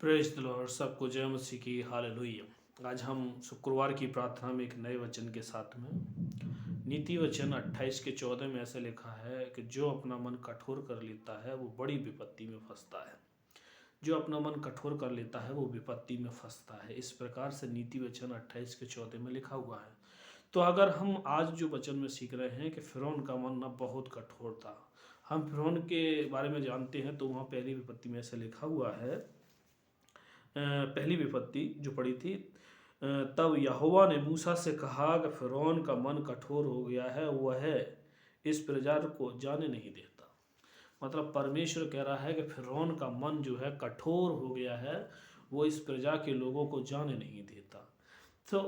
Praise the Lord. सबको जय मसीह की हालेलुया। आज हम शुक्रवार की प्रार्थना में एक नए वचन के साथ में नीति वचन 28 के 14 में ऐसे लिखा है कि जो अपना मन कठोर कर लेता है वो बड़ी विपत्ति में फंसता है। जो अपना मन कठोर कर लेता है वो विपत्ति में फंसता है। इस प्रकार से नीति वचन 28 के 14 में लिखा हुआ है। तो अगर हम आज जो वचन में सीख रहे हैं कि फिरौन का मन ना बहुत कठोर था, हम फिरौन के बारे में जानते हैं। तो वहाँ पहली विपत्ति में ऐसे लिखा हुआ है, पहली विपत्ति जो पड़ी थी, तब यहोवा ने मूसा से कहा कि फिरौन का मन कठोर हो गया है, वह इस प्रजा को जाने नहीं देता। मतलब परमेश्वर कह रहा है कि फिरौन का मन जो है कठोर हो गया है, वो इस प्रजा के लोगों को जाने नहीं देता। तो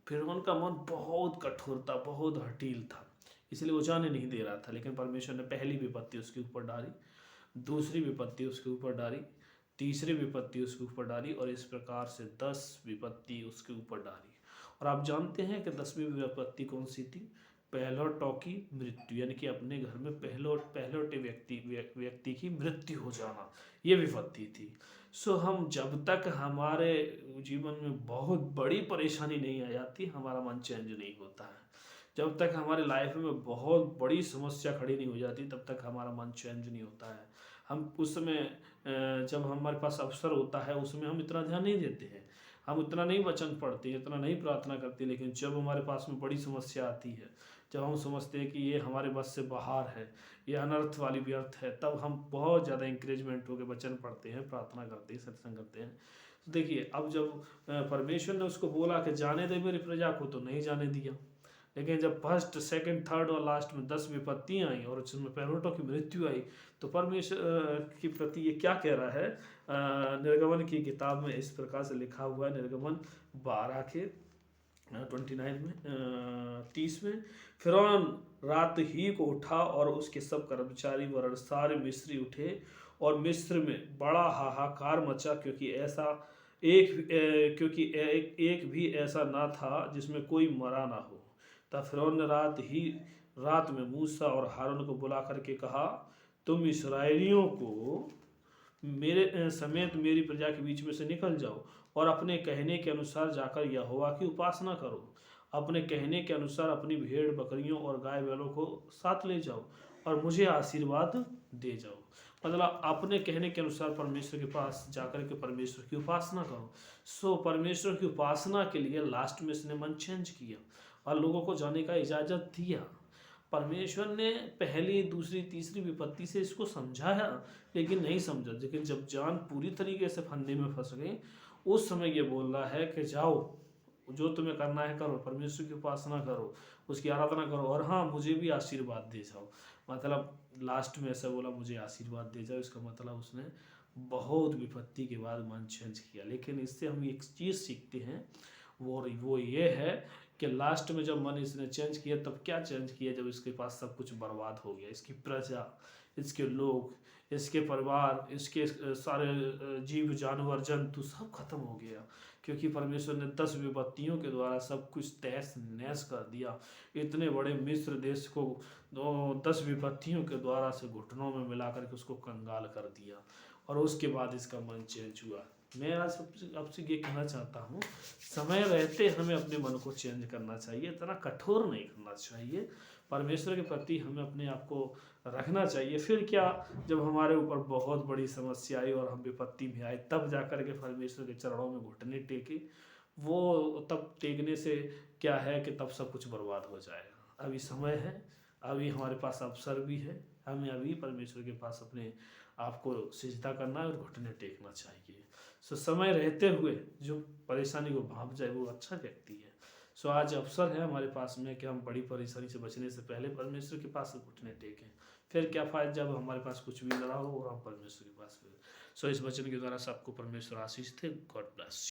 फिरौन का मन बहुत कठोर था, बहुत हठील था, इसलिए वो जाने नहीं दे रहा था। लेकिन परमेश्वर ने पहली विपत्ति उसके ऊपर डाली, दूसरी विपत्ति उसके ऊपर डाली, तीसरी विपत्ति उसके ऊपर डाली और इस प्रकार से 10 विपत्ति उसके ऊपर डाली। और आप जानते हैं कि 10वीं विपत्ति कौन सी थी? पहलौठों की मृत्यु, यानी कि अपने घर में पहलौठे व्यक्ति की मृत्यु हो जाना, ये विपत्ति थी। सो हम जब तक हमारे जीवन में बहुत बड़ी परेशानी नहीं आ जाती, हमारा मन चेंज नहीं होता है। जब तक हमारे लाइफ में बहुत बड़ी समस्या खड़ी नहीं हो जाती, तब तक हमारा मन चेंज नहीं होता है। हम उस समय जब हमारे पास अवसर होता है उसमें हम इतना ध्यान नहीं देते हैं, हम उतना नहीं वचन पढ़ते, इतना नहीं प्रार्थना करते। लेकिन जब हमारे पास में बड़ी समस्या आती है, जब हम समझते हैं कि ये हमारे बस से बाहर है, ये अनर्थ वाली व्यर्थ है, तब हम बहुत ज़्यादा इंकरेजमेंट होकर वचन पढ़ते हैं, प्रार्थना करते हैं, सत्संग करते हैं। तो देखिए, अब जब परमेश्वर ने उसको बोला कि जाने दे मेरी प्रजा को, तो नहीं जाने दिया। लेकिन जब फर्स्ट, सेकंड, थर्ड और लास्ट में 10 विपत्तियाँ आई और उसमें पहलौठों की मृत्यु आई, तो परमेश्वर के प्रति ये क्या कह रहा है? निर्गमन की किताब में इस प्रकार से लिखा हुआ है, निर्गमन 12 के 29 में 30 में, फिरौन रात ही को उठा और उसके सब कर्मचारी वर्ण सारे मिस्री उठे और मिस्र में बड़ा हाहाकार मचा, क्योंकि एक भी ऐसा ना था जिसमें कोई मरा ना हो। तब फिरौन ने रात में मूसा और हारून को बुला करके कहा, तुम इस्राएलियों को मेरे समेत मेरी प्रजा के बीच में से निकल जाओ और अपने कहने के अनुसार जाकर यहोवा की उपासना करो। अपने कहने के अनुसार अपनी भेड़ बकरियों और गाय बैलों को साथ ले जाओ और मुझे आशीर्वाद दे जाओ। मतलब अपने कहने के अनुसार परमेश्वर के पास जाकर के परमेश्वर की उपासना करो। सो परमेश्वर की उपासना के लिए लास्ट में इसने मन चेंज किया और लोगों को जाने का इजाज़त दिया। परमेश्वर ने पहली, दूसरी, तीसरी विपत्ति से इसको समझाया, लेकिन नहीं समझा। लेकिन जब जान पूरी तरीके से फंदे में फंस गई, उस समय ये बोल रहा है कि जाओ, जो तुम्हें करना है करो, परमेश्वर की उपासना करो, उसकी आराधना करो और हाँ, मुझे भी आशीर्वाद दे जाओ। मतलब लास्ट में ऐसा बोला, मुझे आशीर्वाद दे जाओ। इसका मतलब उसने बहुत विपत्ति के बाद मन चेंज किया। लेकिन इससे हम एक चीज़ सीखते हैं, वो ये है कि लास्ट में जब मन इसने चेंज किया, तब क्या चेंज किया? जब इसके पास सब कुछ बर्बाद हो गया, इसकी प्रजा, इसके लोग, इसके परिवार, इसके सारे जीव जानवर जंतु सब खत्म हो गया। क्योंकि परमेश्वर ने 10 विपत्तियों के द्वारा सब कुछ तहस नहस कर दिया। इतने बड़े मिस्र देश को 10 विपत्तियों के द्वारा से घुटनों में मिला करके उसको कंगाल कर दिया और उसके बाद इसका मन चेंज हुआ। मैं आज आपसे ये कहना चाहता हूँ, समय रहते हमें अपने मन को चेंज करना चाहिए, इतना कठोर नहीं करना चाहिए। परमेश्वर के प्रति हमें अपने आप को रखना चाहिए। फिर क्या, जब हमारे ऊपर बहुत बड़ी समस्या आई और हम विपत्ति में आए, तब जाकर के परमेश्वर के चरणों में घुटने टेके। वो तब टेकने से क्या है कि तब सब कुछ बर्बाद हो जाएगा। अभी समय है, अभी हमारे पास अवसर भी है, हमें अभी परमेश्वर के पास अपने आपको सिजदा करना है और घुटने टेकना चाहिए। सो समय रहते हुए जो परेशानी को भांप जाए वो अच्छा व्यक्ति है। सो आज अवसर है हमारे पास में कि हम बड़ी परेशानी से बचने से पहले परमेश्वर के पास घुटने टेकें। फिर क्या फ़ायदा जब हमारे पास कुछ भी ना हो और हम परमेश्वर के पास। सो इस वचन के द्वारा सबको परमेश्वर आशीष थे। God bless.